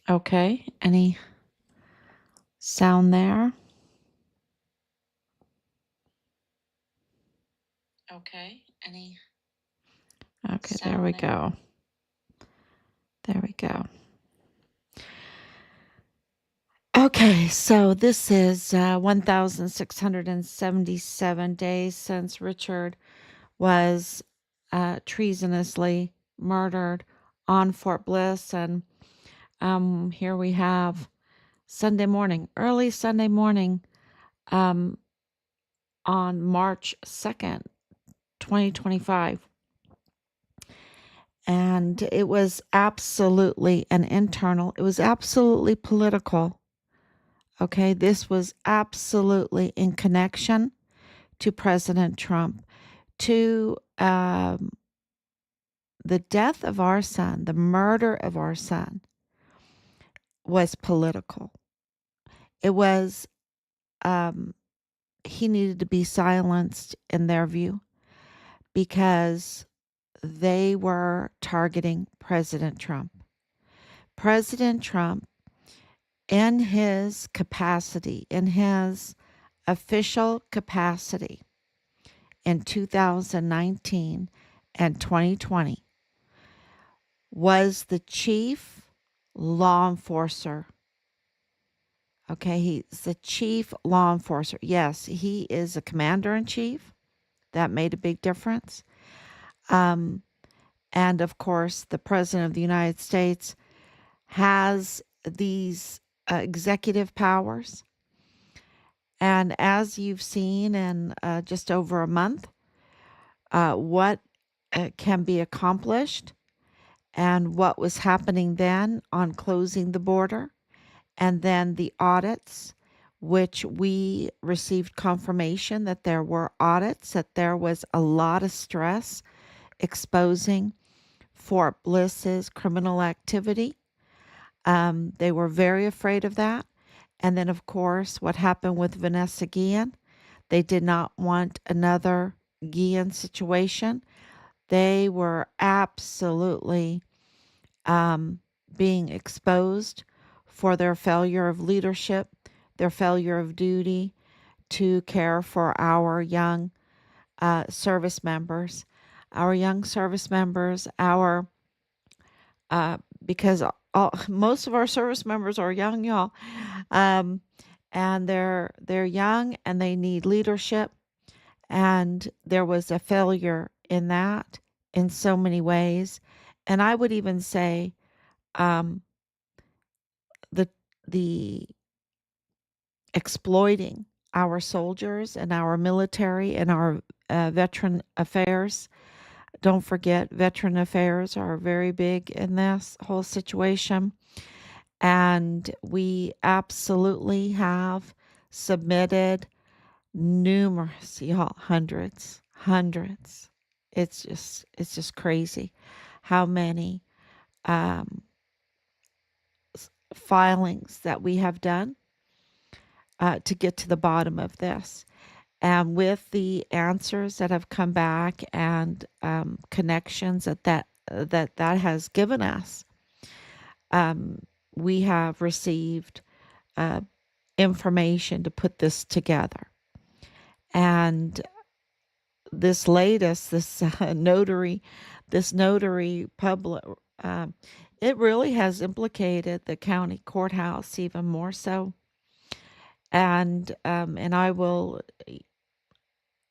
Okay. Any sound there? Okay. Any Okay, there we sound there? go. There we go. Okay, so this is 1,677 days since Richard was treasonously murdered on Fort Bliss. And here we have Sunday morning, early Sunday morning, um, on March 2nd, 2025. And it was absolutely an internal, it was absolutely political. Okay, this was absolutely in connection to President Trump, to the death of our son, the murder of our son was political. It was, um, he needed to be silenced in their view because they were targeting President Trump. President Trump, in his capacity, in his official capacity in 2019 and 2020, was the chief law enforcer. Okay, he's the chief law enforcer. Yes, he is a commander in chief. That made a big difference. Um, and of course, the president of the United States has these executive powers. And as you've seen in just over a month, what can be accomplished and what was happening then on closing the border, and then the audits, which we received confirmation that there were audits, that there was a lot of stress exposing Fort Bliss's criminal activity. They were very afraid of that. And then, of course, what happened with Vanessa Guillen. They did not want another Guillen situation. They were absolutely um, being exposed for their failure of leadership, their failure of duty to care for our young service members, our young service members, our because most of our service members are young, y'all, um, and they're young and they need leadership, and there was a failure in that in so many ways, and I would even say um, the the exploiting our soldiers and our military and our veteran affairs. Don't forget, veteran affairs are very big in this whole situation. And we absolutely have submitted numerous, y'all, hundreds. It's just crazy how many um, filings that we have done to get to the bottom of this. And with the answers that have come back and connections that has given us, um, we have received uh, information to put this together. And this latest, this notary public, um, it really has implicated the county courthouse even more so. And I will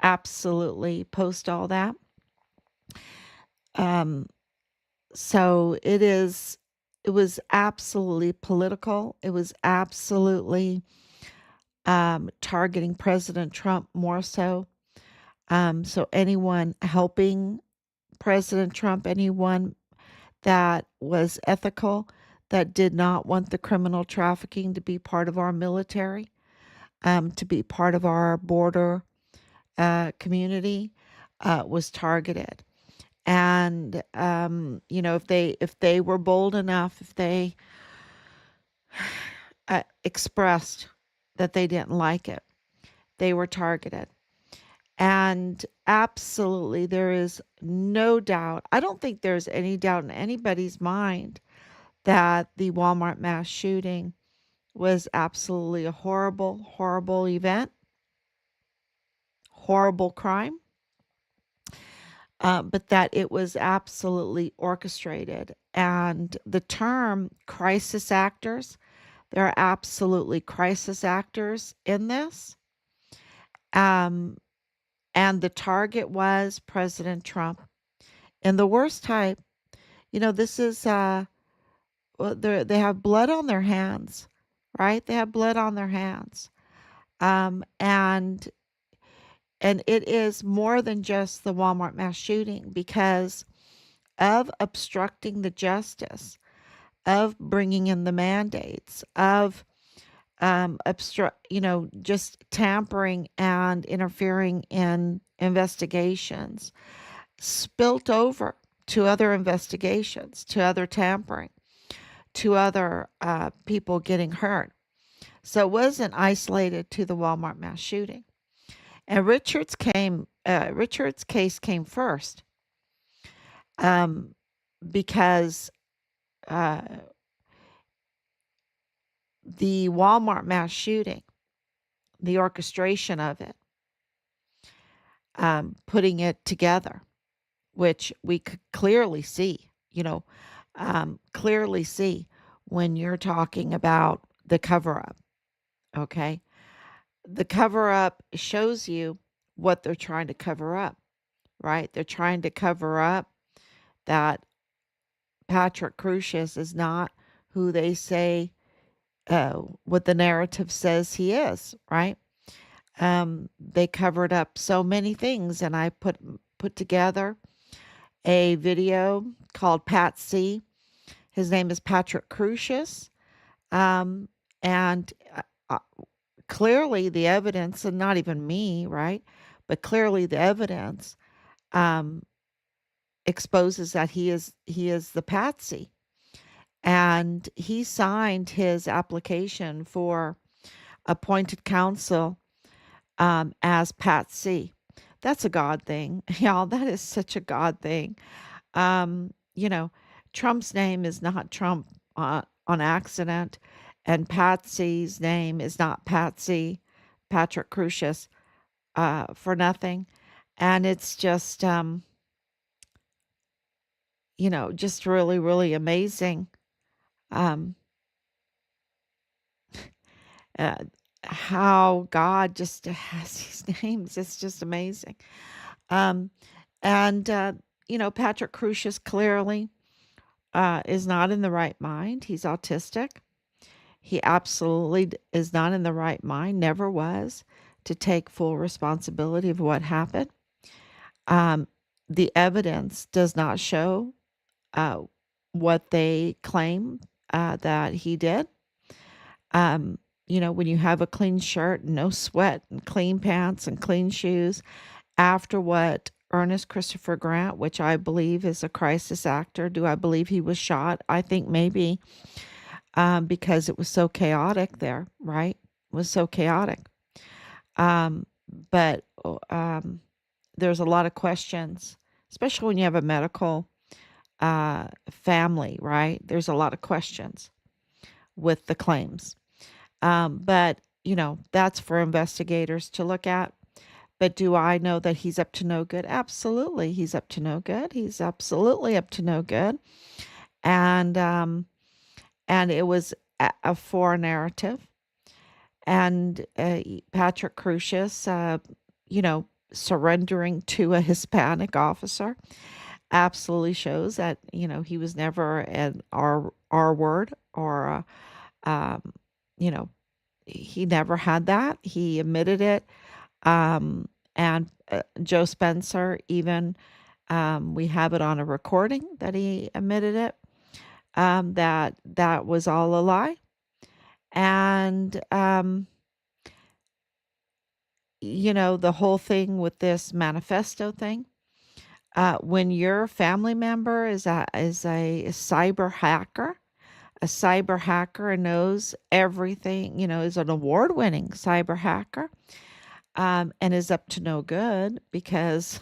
absolutely post all that. Um, so it was absolutely political. It was absolutely targeting President Trump more so. So anyone helping President Trump, anyone that was ethical, that did not want the criminal trafficking to be part of our military, to be part of our border community, was targeted. And if they were bold enough, if they expressed that they didn't like it, they were targeted. And absolutely, there is no doubt. I don't think there's any doubt in anybody's mind that the Walmart mass shooting was absolutely a horrible, horrible event, horrible crime, but that it was absolutely orchestrated. And the term crisis actors, there are absolutely crisis actors in this. Um, and the target was President Trump. And the worst type, this is, well, they have blood on their hands, right? They have blood on their hands. Um, and and it is more than just the Walmart mass shooting because of obstructing the justice, of bringing in the mandates, of just tampering and interfering in investigations, spilt over to other investigations, to other tampering, to other people getting hurt. So it wasn't isolated to the Walmart mass shooting. And Richard's case came first, um, because uh, the Walmart mass shooting, the orchestration of it, putting it together, which we could clearly see, clearly see when you're talking about the cover up. Okay. The cover up shows you what they're trying to cover up, right? They're trying to cover up that Patrick Crusius is not who they say, what the narrative says he is, right? They covered up so many things, and I put together a video called Pat C. His name is Patrick Crusius, um, and clearly the evidence, and not even me, right? But clearly the evidence um, exposes that he is the patsy, and he signed his application for appointed counsel as patsy. That's a God thing, y'all. That is such a God thing. Um, you know, Trump's name is not Trump on accident, and Patsy's name is not Patsy, Patrick Crusius, for nothing. And it's just, just really, really amazing. Um, uh, how God just has these names. It's just amazing. Um, and, Patrick Crusius clearly is not in the right mind. He's autistic. He absolutely is not in the right mind, never was, to take full responsibility of what happened. Um, the evidence does not show uh, what they claim that he did. Um, when you have a clean shirt, no sweat, and clean pants and clean shoes, after what Ernest Christopher Grant, which I believe is a crisis actor, do I believe he was shot? I think maybe, because it was so chaotic there, right? It was so chaotic. Um, but there's a lot of questions, especially when you have a medical family, right? There's a lot of questions with the claims. But, that's for investigators to look at. But do I know that he's up to no good? Absolutely. He's up to no good. He's absolutely up to no good. And, and it was a for narrative. And Patrick Crusius, surrendering to a Hispanic officer absolutely shows that, he was never an R word or, um, you know, he never had that. He admitted it. And Joe Spencer, even, we have it on a recording that he admitted it, that was all a lie. And, the whole thing with this manifesto thing, when your family member is a cyber hacker and knows everything, is an award-winning cyber hacker, and is up to no good because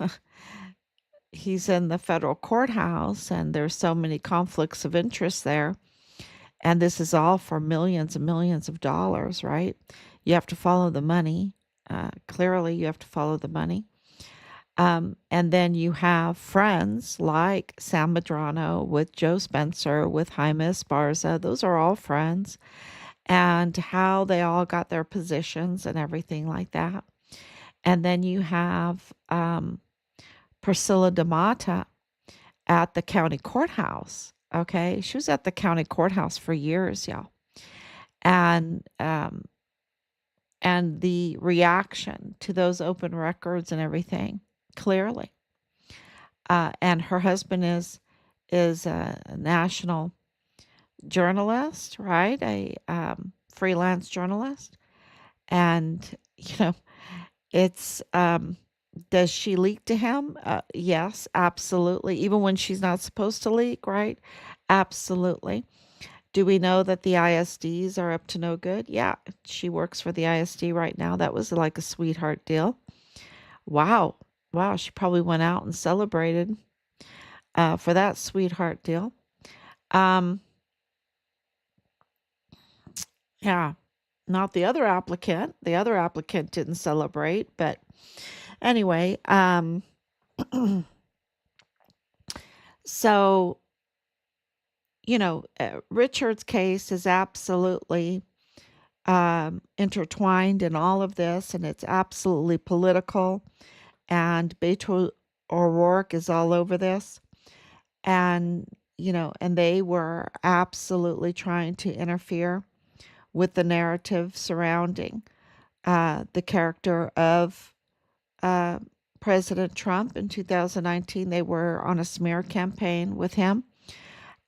he's in the federal courthouse and there's so many conflicts of interest there. And this is all for millions and millions of dollars, right? You have to follow the money. Clearly, you have to follow the money. And then you have friends like Sam Madrano with Joe Spencer, with Jaime Esparza. Those are all friends, and how they all got their positions and everything like that. And then you have Priscilla DeMata at the county courthouse. Okay. She was at the county courthouse for years, y'all. And, and the reaction to those open records and everything, clearly. And her husband is a national journalist, right? A freelance journalist, and you know, it's does she leak to him? Yes, absolutely. Even when she's not supposed to leak, right? Absolutely. Do we know that the ISDs are up to no good? Yeah, she works for the ISD right now. That was like a sweetheart deal. Wow. Wow. She probably went out and celebrated for that sweetheart deal. Um, yeah, not the other applicant. The other applicant didn't celebrate, but anyway, so Richard's case is absolutely intertwined in all of this, and it's absolutely political. And Beto O'Rourke is all over this, and and they were absolutely trying to interfere with the narrative surrounding the character of uh, President Trump in 2019. They were on a smear campaign with him.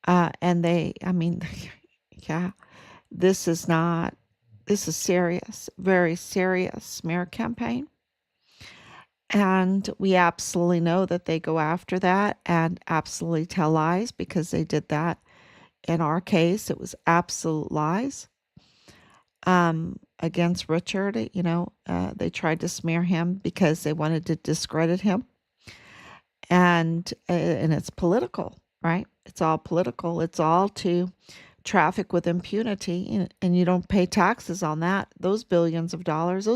And I mean, yeah, this is not, this is serious, very serious smear campaign. And we absolutely know that they go after that and absolutely tell lies, because they did that in our case. It was absolute lies against Richard. They tried to smear him because they wanted to discredit him. And it's political, right? It's all political. It's all to traffic with impunity, and you don't pay taxes on that. Those billions of dollars,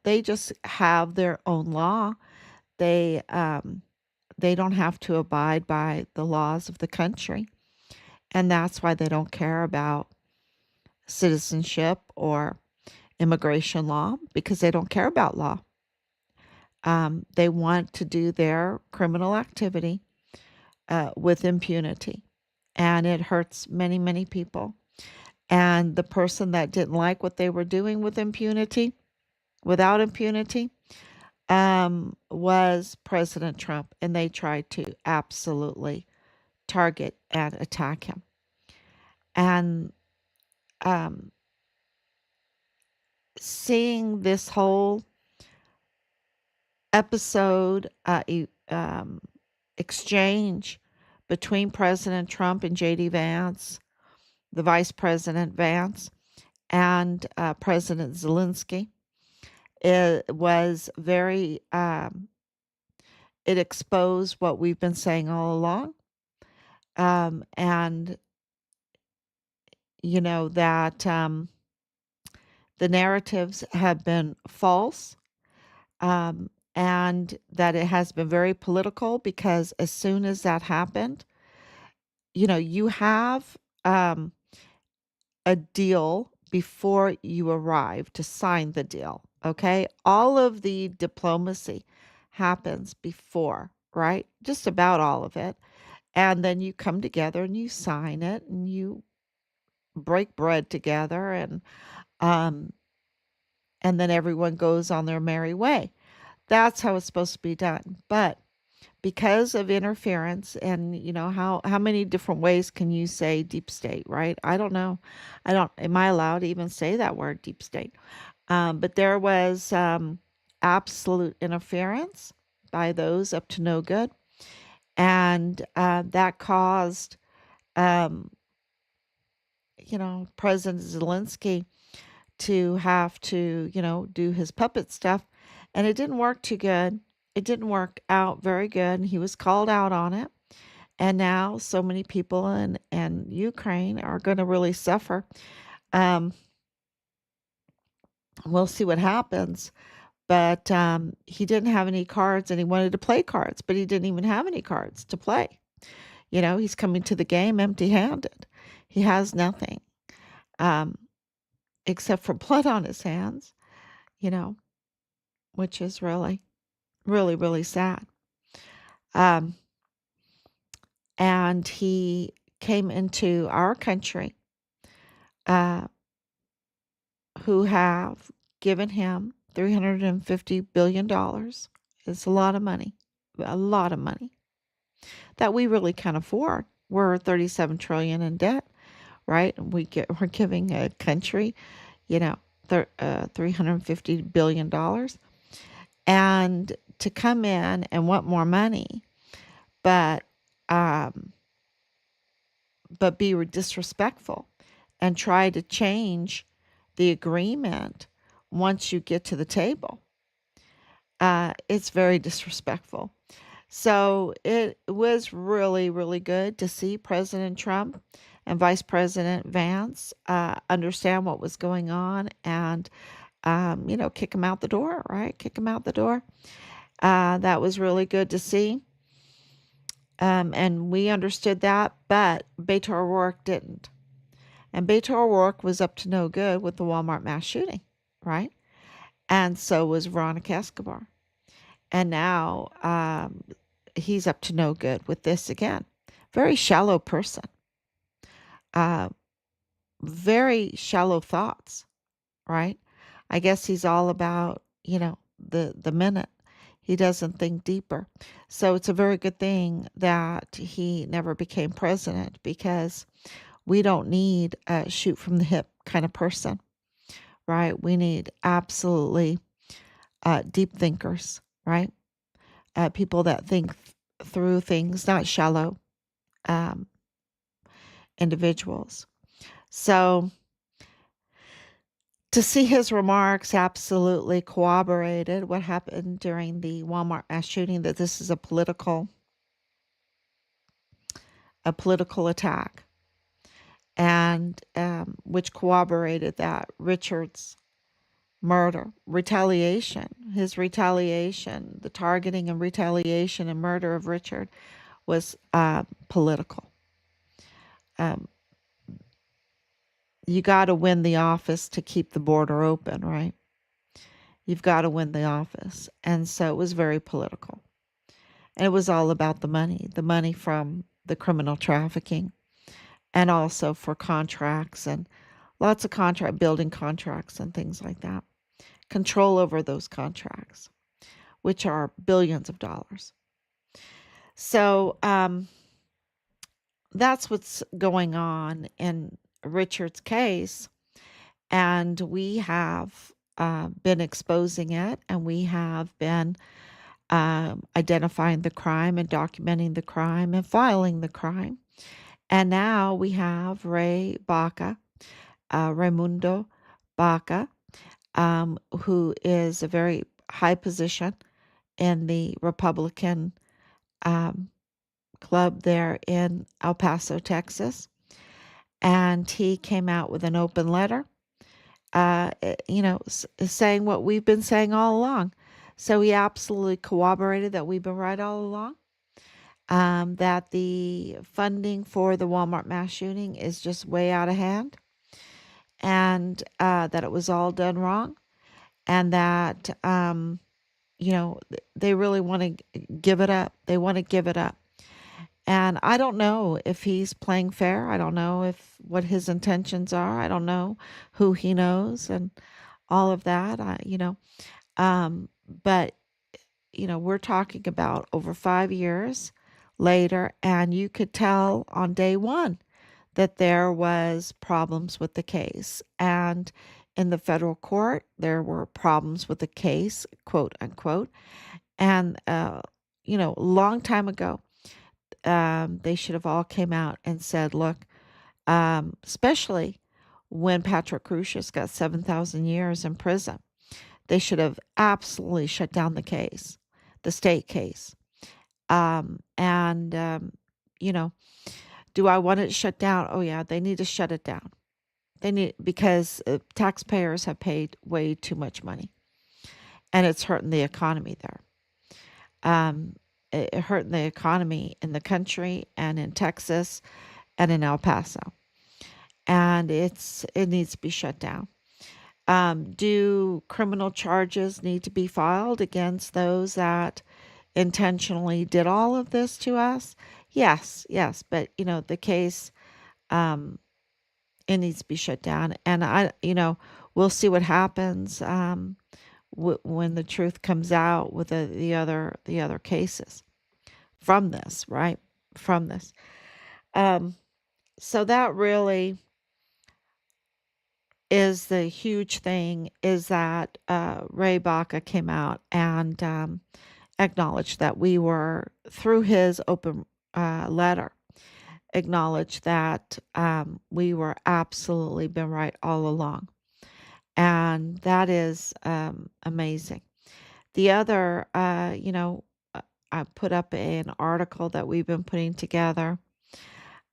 they just have their own law. They don't have to abide by the laws of the country, and that's why they don't care about citizenship or immigration law, because they don't care about law. They want to do their criminal activity with impunity, and it hurts many, many people. And the person that didn't like what they were doing with impunity, without impunity, was President Trump, and they tried to absolutely target and attack him. And um, seeing this whole episode, exchange between President Trump and JD Vance, the Vice President Vance, and President Zelensky, it was very, it exposed what we've been saying all along. And, that the narratives have been false, and that it has been very political, because as soon as that happened, you have a deal before you arrive to sign the deal. Okay. All of the diplomacy happens before, right? Just about all of it. And then you come together and you sign it and you break bread together, um and then everyone goes on their merry way. That's how it's supposed to be done. But because of interference, and how many different ways can you say deep state, right? I don't know. I don't Am I allowed to even say that word, deep state? But there was absolute interference by those up to no good, and that caused um, President Zelensky to have to do his puppet stuff, and it didn't work too good. It didn't work out very good, and he was called out on it. And now so many people in Ukraine are going to really suffer. Um, we'll see what happens. But he didn't have any cards and he wanted to play cards, but he didn't even have any cards to play. He's coming to the game empty handed. He has nothing um, except for blood on his hands, you know, which is really, really, really sad. Um, and he came into our country uh, who have given him $350 billion. It's a lot of money, a lot of money that we really can't afford. We're 37 trillion in debt, right? We're giving a country, you know, $350 billion, and to come in and want more money, but um, be disrespectful and try to change the agreement once you get to the table. It's very disrespectful. So it was really, really good to see President Trump and Vice President Vance understand what was going on and, kick him out the door, right? Kick him out the door. That was really good to see. And we understood that, but Beto O'Rourke didn't. And Beto O'Rourke was up to no good with the Walmart mass shooting, right? And so was Veronica Escobar. And now he's up to no good with this again. Very shallow person. Uh, very shallow thoughts, right? I guess he's all about, the minute. He doesn't think deeper. So it's a very good thing that he never became president because we don't need a shoot from the hip kind of person, right? We need absolutely deep thinkers, right? People that think through things, not shallow um, individuals. So to see his remarks absolutely corroborated what happened during the Walmart mass shooting, that this is a political attack, and which corroborated that Richard's his retaliation, the targeting and retaliation and murder of Richard was political. Um, you got to win the office to keep the border open, right? You've got to win the office. And so it was very political. And it was all about the money from the criminal trafficking, and also for contracts and lots of building contracts and things like that. Control over those contracts, which are billions of dollars. So that's what's going on in Richard's case. And we have been exposing it, and we have been identifying the crime and documenting the crime and filing the crime. And now we have Raimundo Baca, who is a very high position in the Republican um, club there in El Paso, Texas. And he came out with an open letter, saying what we've been saying all along. So he absolutely corroborated that we've been right all along. That the funding for the Walmart mass shooting is just way out of hand, and that it was all done wrong, and that, they really want to give it up. They want to give it up. And I don't know if he's playing fair. I don't know what his intentions are. I don't know who he knows and all of that. But we're talking about over 5 years later, and you could tell on day one that there was problems with the case. And in the federal court, there were problems with the case, quote unquote. And, a long time ago, they should have all came out and said, look, especially when Patrick Crucius got 7,000 years in prison, they should have absolutely shut down the case, the state case. And you know, do I want it shut down? Oh yeah, they need to shut it down. They need, because taxpayers have paid way too much money, and it's hurting the economy there. Um, it hurting the economy in the country and in Texas and in El Paso, and it needs to be shut down. Do criminal charges need to be filed against those that intentionally did all of this to us? Yes, yes, but the case, um, it needs to be shut down, and we'll see what happens when the truth comes out with the other cases from this, right? From this, um, so that really is the huge thing, is that Ray Baca came out and acknowledged that we were, through his open letter, acknowledged that we were absolutely been right all along. And that is amazing. The other, I put up an article that we've been putting together,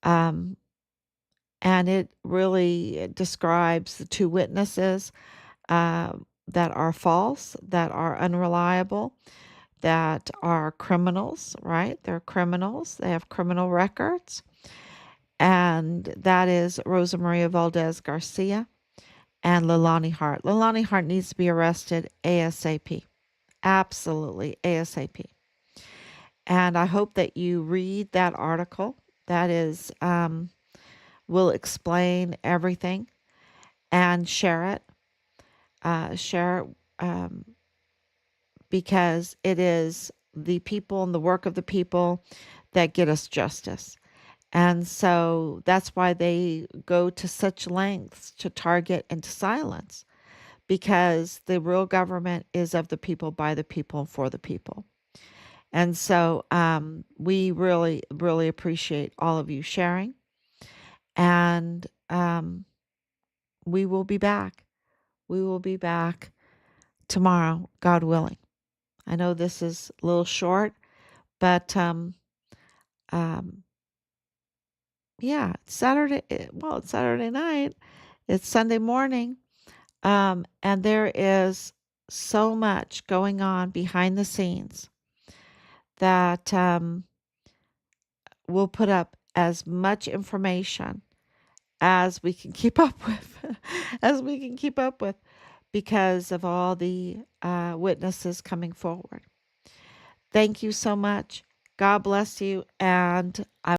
um, and it really describes the two witnesses that are false, that are unreliable, that are criminals, right? They're criminals. They have criminal records. And that is Rosa Maria Valdez Garcia and Leilani Hart. Leilani Hart needs to be arrested ASAP. Absolutely ASAP. And I hope that you read that article. That is, will explain everything, and share it. Share it, because it is the people and the work of the people that get us justice. And so that's why they go to such lengths to target and to silence, because the real government is of the people, by the people, and for the people. And so we really, really appreciate all of you sharing. And we will be back. We will be back tomorrow, God willing. I know this is a little short, but um, yeah, it's Saturday. Well, it's Saturday night. It's Sunday morning. And there is so much going on behind the scenes that we'll put up as much information as we can keep up with, as we can keep up with, because of all the witnesses coming forward. Thank you so much. God bless you. And I